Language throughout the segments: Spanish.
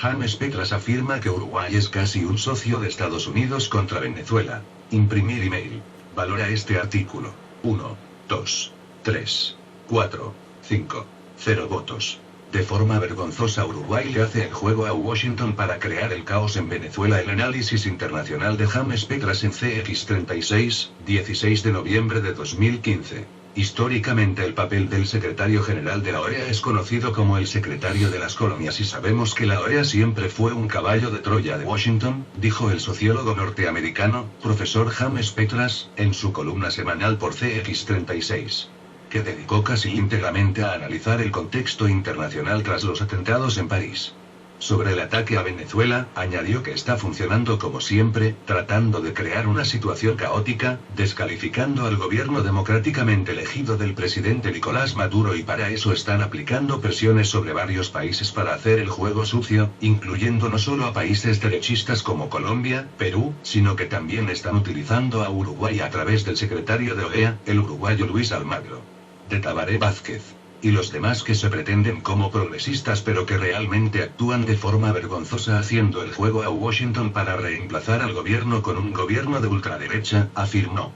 James Petras afirma que Uruguay es casi un socio de Estados Unidos contra Venezuela. Imprimir email. Valora este artículo. 1, 2, 3, 4, 5, 0 votos. De forma vergonzosa Uruguay le hace el juego a Washington para crear el caos en Venezuela. El análisis internacional de James Petras en CX36, 16 de noviembre de 2015. Históricamente el papel del secretario general de la OEA es conocido como el secretario de las colonias y sabemos que la OEA siempre fue un caballo de Troya de Washington, dijo el sociólogo norteamericano, profesor James Petras, en su columna semanal por CX36. Que dedicó casi íntegramente a analizar el contexto internacional tras los atentados en París. Sobre el ataque a Venezuela, añadió que está funcionando como siempre, tratando de crear una situación caótica, descalificando al gobierno democráticamente elegido del presidente Nicolás Maduro y para eso están aplicando presiones sobre varios países para hacer el juego sucio, incluyendo no solo a países derechistas como Colombia, Perú, sino que también están utilizando a Uruguay a través del secretario de OEA, el uruguayo Luis Almagro. De Tabaré Vázquez. Y los demás que se pretenden como progresistas pero que realmente actúan de forma vergonzosa haciendo el juego a Washington para reemplazar al gobierno con un gobierno de ultraderecha, afirmó.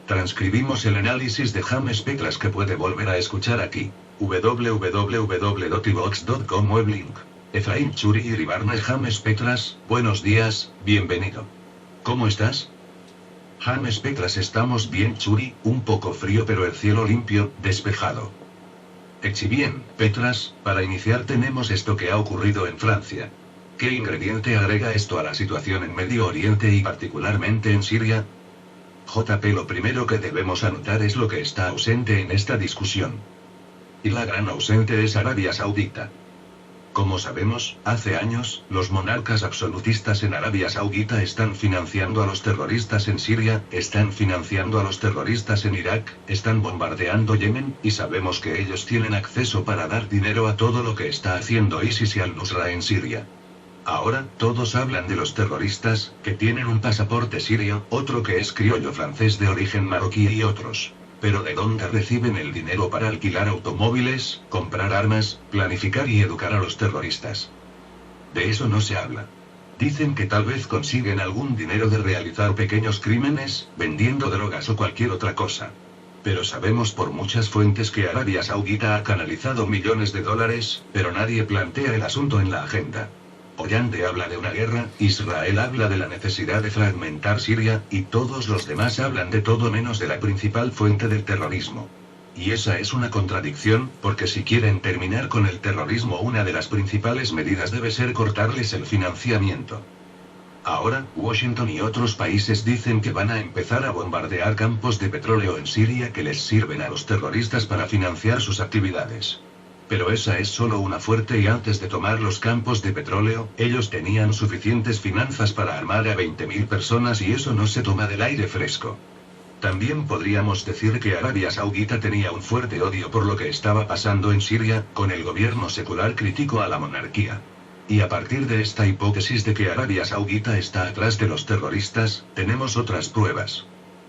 Transcribimos el análisis de James Petras que puede volver a escuchar aquí. www.ivox.com Weblink. Efraín Churi y Ribarne. James Petras, buenos días, bienvenido. ¿Cómo estás? James Petras: estamos bien Churi, un poco frío pero el cielo limpio, despejado. Bien, Petras, para iniciar tenemos esto que ha ocurrido en Francia. ¿Qué ingrediente agrega esto a la situación en Medio Oriente y particularmente en Siria? JP: lo primero que debemos anotar es lo que está ausente en esta discusión. Y la gran ausente es Arabia Saudita. Como sabemos, hace años, los monarcas absolutistas en Arabia Saudita están financiando a los terroristas en Siria, están financiando a los terroristas en Irak, están bombardeando Yemen, y sabemos que ellos tienen acceso para dar dinero a todo lo que está haciendo ISIS y Al-Nusra en Siria. Ahora, todos hablan de los terroristas, que tienen un pasaporte sirio, otro que es criollo francés de origen marroquí y otros. Pero ¿de dónde reciben el dinero para alquilar automóviles, comprar armas, planificar y educar a los terroristas? De eso no se habla. Dicen que tal vez consiguen algún dinero de realizar pequeños crímenes, vendiendo drogas o cualquier otra cosa. Pero sabemos por muchas fuentes que Arabia Saudita ha canalizado millones de dólares, pero nadie plantea el asunto en la agenda. Hollande habla de una guerra, Israel habla de la necesidad de fragmentar Siria, y todos los demás hablan de todo menos de la principal fuente del terrorismo. Y esa es una contradicción, porque si quieren terminar con el terrorismo, una de las principales medidas debe ser cortarles el financiamiento. Ahora, Washington y otros países dicen que van a empezar a bombardear campos de petróleo en Siria que les sirven a los terroristas para financiar sus actividades. Pero esa es solo una fuerte y antes de tomar los campos de petróleo, ellos tenían suficientes finanzas para armar a 20.000 personas y eso no se toma del aire fresco. También podríamos decir que Arabia Saudita tenía un fuerte odio por lo que estaba pasando en Siria, con el gobierno secular crítico a la monarquía. Y a partir de esta hipótesis de que Arabia Saudita está atrás de los terroristas, tenemos otras pruebas.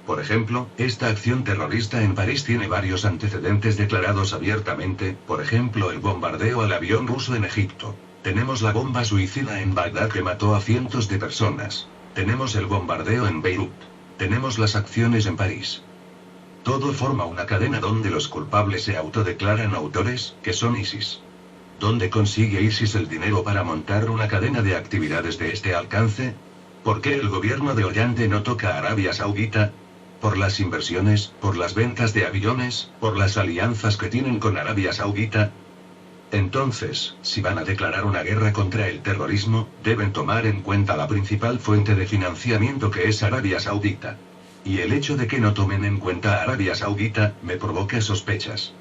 Por ejemplo, esta acción terrorista en París tiene varios antecedentes declarados abiertamente, por ejemplo el bombardeo al avión ruso en Egipto. Tenemos la bomba suicida en Bagdad que mató a cientos de personas. Tenemos el bombardeo en Beirut. Tenemos las acciones en París. Todo forma una cadena donde los culpables se autodeclaran autores, que son ISIS. ¿Dónde consigue ISIS el dinero para montar una cadena de actividades de este alcance? ¿Por qué el gobierno de Hollande no toca a Arabia Saudita? ¿Por las inversiones, por las ventas de aviones, por las alianzas que tienen con Arabia Saudita? Entonces, si van a declarar una guerra contra el terrorismo, deben tomar en cuenta la principal fuente de financiamiento que es Arabia Saudita. Y el hecho de que no tomen en cuenta a Arabia Saudita, me provoca sospechas.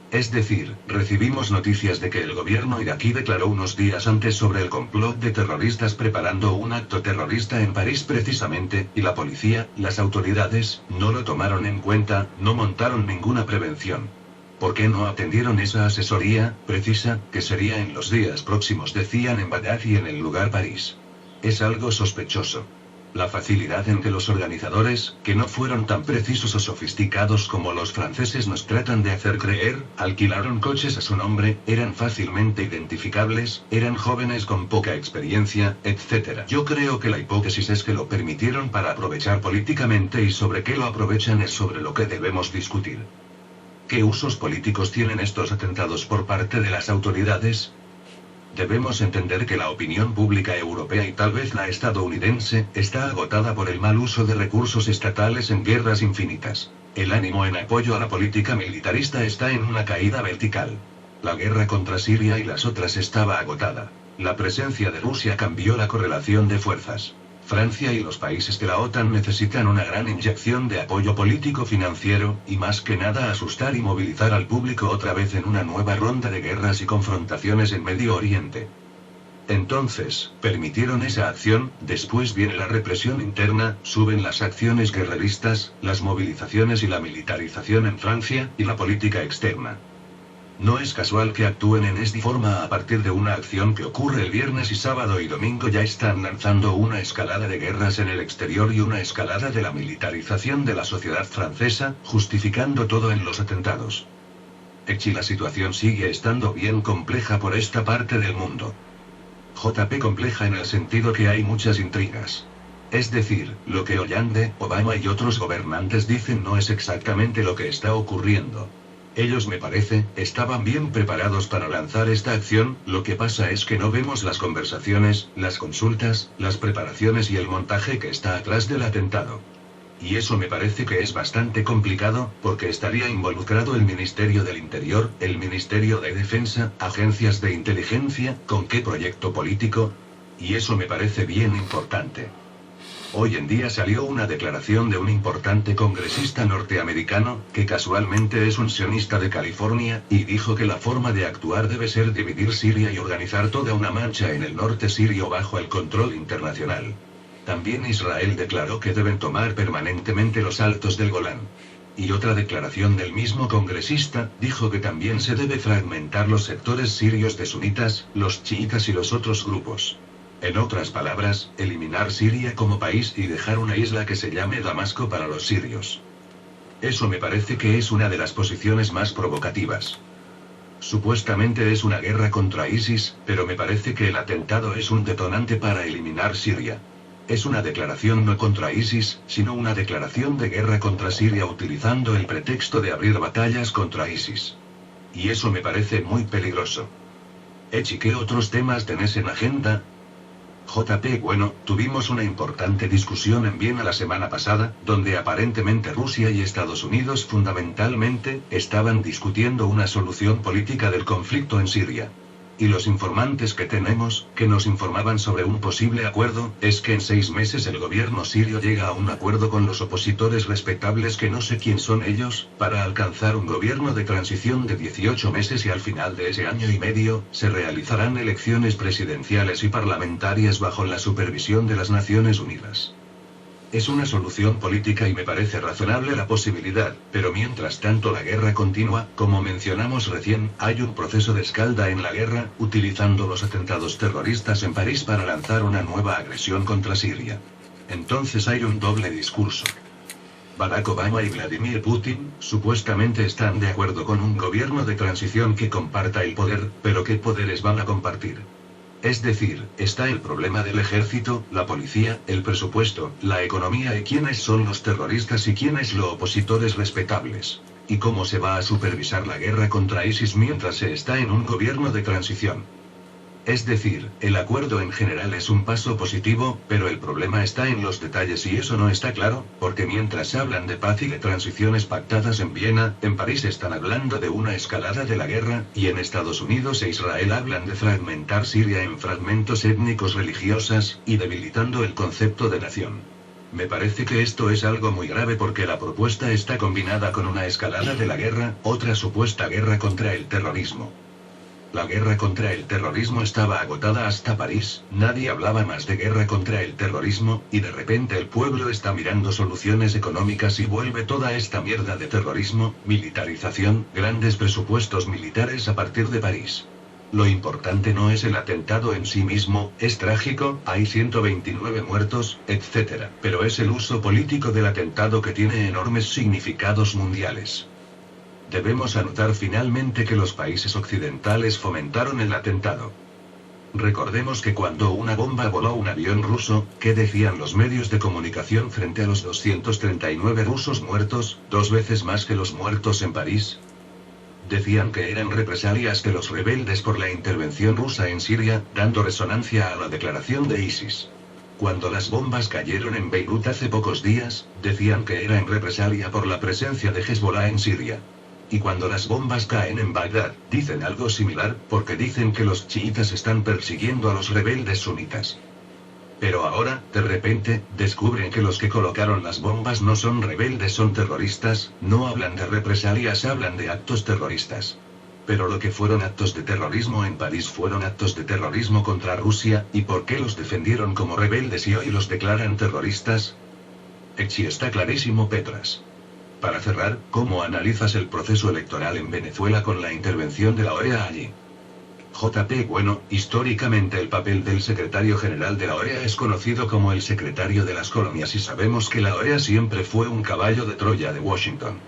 Es decir, recibimos noticias de que el gobierno iraquí declaró unos días antes sobre el complot de terroristas preparando un acto terrorista en París precisamente, y la policía, las autoridades, no lo tomaron en cuenta, no montaron ninguna prevención. ¿Por qué no atendieron esa asesoría precisa, que sería en los días próximos? Decían en Bagdad y en el lugar París. Es algo sospechoso. La facilidad en que los organizadores, que no fueron tan precisos o sofisticados como los franceses nos tratan de hacer creer, alquilaron coches a su nombre, eran fácilmente identificables, eran jóvenes con poca experiencia, etc. Yo creo que la hipótesis es que lo permitieron para aprovechar políticamente y sobre qué lo aprovechan es sobre lo que debemos discutir. ¿Qué usos políticos tienen estos atentados por parte de las autoridades? Debemos entender que la opinión pública europea y tal vez la estadounidense, está agotada por el mal uso de recursos estatales en guerras infinitas. El ánimo en apoyo a la política militarista está en una caída vertical. La guerra contra Siria y las otras estaba agotada. La presencia de Rusia cambió la correlación de fuerzas. Francia y los países de la OTAN necesitan una gran inyección de apoyo político-financiero, y más que nada asustar y movilizar al público otra vez en una nueva ronda de guerras y confrontaciones en Medio Oriente. Entonces, permitieron esa acción, después viene la represión interna, suben las acciones guerreristas, las movilizaciones y la militarización en Francia, y la política externa. No es casual que actúen en esta forma a partir de una acción que ocurre el viernes y sábado y domingo ya están lanzando una escalada de guerras en el exterior y una escalada de la militarización de la sociedad francesa, justificando todo en los atentados. La situación sigue estando bien compleja por esta parte del mundo. JP compleja en el sentido que hay muchas intrigas. Es decir, lo que Hollande, Obama y otros gobernantes dicen no es exactamente lo que está ocurriendo. Ellos, me parece, estaban bien preparados para lanzar esta acción, lo que pasa es que no vemos las conversaciones, las consultas, las preparaciones y el montaje que está atrás del atentado. Y eso me parece que es bastante complicado, porque estaría involucrado el Ministerio del Interior, el Ministerio de Defensa, agencias de inteligencia, ¿con qué proyecto político? Y eso me parece bien importante. Hoy en día salió una declaración de un importante congresista norteamericano, que casualmente es un sionista de California, y dijo que la forma de actuar debe ser dividir Siria y organizar toda una marcha en el norte sirio bajo el control internacional. También Israel declaró que deben tomar permanentemente los altos del Golán. Y otra declaración del mismo congresista, dijo que también se debe fragmentar los sectores sirios de sunitas, los chiitas y los otros grupos. En otras palabras, eliminar Siria como país y dejar una isla que se llame Damasco para los sirios. Eso me parece que es una de las posiciones más provocativas. Supuestamente es una guerra contra ISIS, pero me parece que el atentado es un detonante para eliminar Siria. Es una declaración no contra ISIS, sino una declaración de guerra contra Siria utilizando el pretexto de abrir batallas contra ISIS. Y eso me parece muy peligroso. ¿Qué otros temas tenés en agenda? JP, bueno, tuvimos una importante discusión en Viena la semana pasada, donde aparentemente Rusia y Estados Unidos fundamentalmente, estaban discutiendo una solución política del conflicto en Siria. Y los informantes que tenemos, que nos informaban sobre un posible acuerdo, es que en 6 meses el gobierno sirio llega a un acuerdo con los opositores respetables que no sé quién son ellos, para alcanzar un gobierno de transición de 18 meses y al final de ese año y medio, se realizarán elecciones presidenciales y parlamentarias bajo la supervisión de las Naciones Unidas. Es una solución política y me parece razonable la posibilidad, pero mientras tanto la guerra continúa, como mencionamos recién, hay un proceso de escalada en la guerra, utilizando los atentados terroristas en París para lanzar una nueva agresión contra Siria. Entonces hay un doble discurso. Barack Obama y Vladimir Putin, supuestamente están de acuerdo con un gobierno de transición que comparta el poder, pero ¿qué poderes van a compartir? Es decir, está el problema del ejército, la policía, el presupuesto, la economía y quiénes son los terroristas y quiénes los opositores respetables. ¿Y cómo se va a supervisar la guerra contra ISIS mientras se está en un gobierno de transición? Es decir, el acuerdo en general es un paso positivo, pero el problema está en los detalles y eso no está claro, porque mientras hablan de paz y de transiciones pactadas en Viena, en París están hablando de una escalada de la guerra, y en Estados Unidos e Israel hablan de fragmentar Siria en fragmentos étnicos religiosas, y debilitando el concepto de nación. Me parece que esto es algo muy grave porque la propuesta está combinada con una escalada de la guerra, otra supuesta guerra contra el terrorismo. La guerra contra el terrorismo estaba agotada hasta París, nadie hablaba más de guerra contra el terrorismo, y de repente el pueblo está mirando soluciones económicas y vuelve toda esta mierda de terrorismo, militarización, grandes presupuestos militares a partir de París. Lo importante no es el atentado en sí mismo, es trágico, hay 129 muertos, etc. Pero es el uso político del atentado que tiene enormes significados mundiales. Debemos anotar finalmente que los países occidentales fomentaron el atentado. Recordemos que cuando una bomba voló un avión ruso, ¿qué decían los medios de comunicación frente a los 239 rusos muertos, 2 veces más que los muertos en París? Decían que eran represalias de los rebeldes por la intervención rusa en Siria, dando resonancia a la declaración de ISIS. Cuando las bombas cayeron en Beirut hace pocos días, decían que era en represalia por la presencia de Hezbollah en Siria. Y cuando las bombas caen en Bagdad, dicen algo similar, porque dicen que los chiitas están persiguiendo a los rebeldes sunitas. Pero ahora, de repente, descubren que los que colocaron las bombas no son rebeldes, son terroristas, no hablan de represalias, hablan de actos terroristas. Pero lo que fueron actos de terrorismo en París fueron actos de terrorismo contra Rusia, ¿y por qué los defendieron como rebeldes y hoy los declaran terroristas? Echi, está clarísimo, Petras. Para cerrar, ¿cómo analizas el proceso electoral en Venezuela con la intervención de la OEA allí? JP, bueno, históricamente el papel del secretario general de la OEA es conocido como el secretario de las colonias y sabemos que la OEA siempre fue un caballo de Troya de Washington.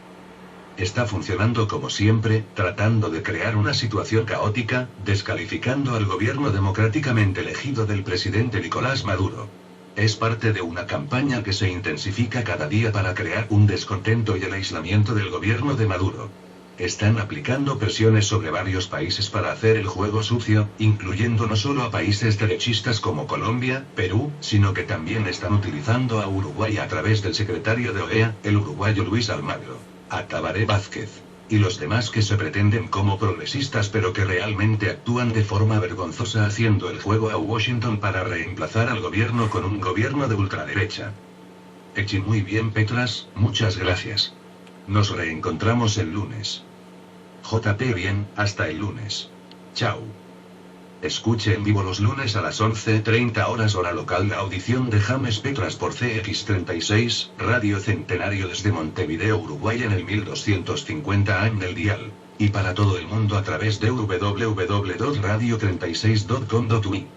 Está funcionando como siempre, tratando de crear una situación caótica, descalificando al gobierno democráticamente elegido del presidente Nicolás Maduro. Es parte de una campaña que se intensifica cada día para crear un descontento y el aislamiento del gobierno de Maduro. Están aplicando presiones sobre varios países para hacer el juego sucio, incluyendo no solo a países derechistas como Colombia, Perú, sino que también están utilizando a Uruguay a través del secretario de OEA, el uruguayo Luis Almagro, a Tabaré Vázquez, y los demás que se pretenden como progresistas pero que realmente actúan de forma vergonzosa haciendo el juego a Washington para reemplazar al gobierno con un gobierno de ultraderecha. Echi, muy bien, Petras, muchas gracias. Nos reencontramos el lunes. JP, bien, hasta el lunes. Chao. Escuche en vivo los lunes a las 11:30 horas hora local la audición de James Petras por CX36, Radio Centenario desde Montevideo, Uruguay en el 1250 AM del dial. Y para todo el mundo a través de www.radio36.com.uy.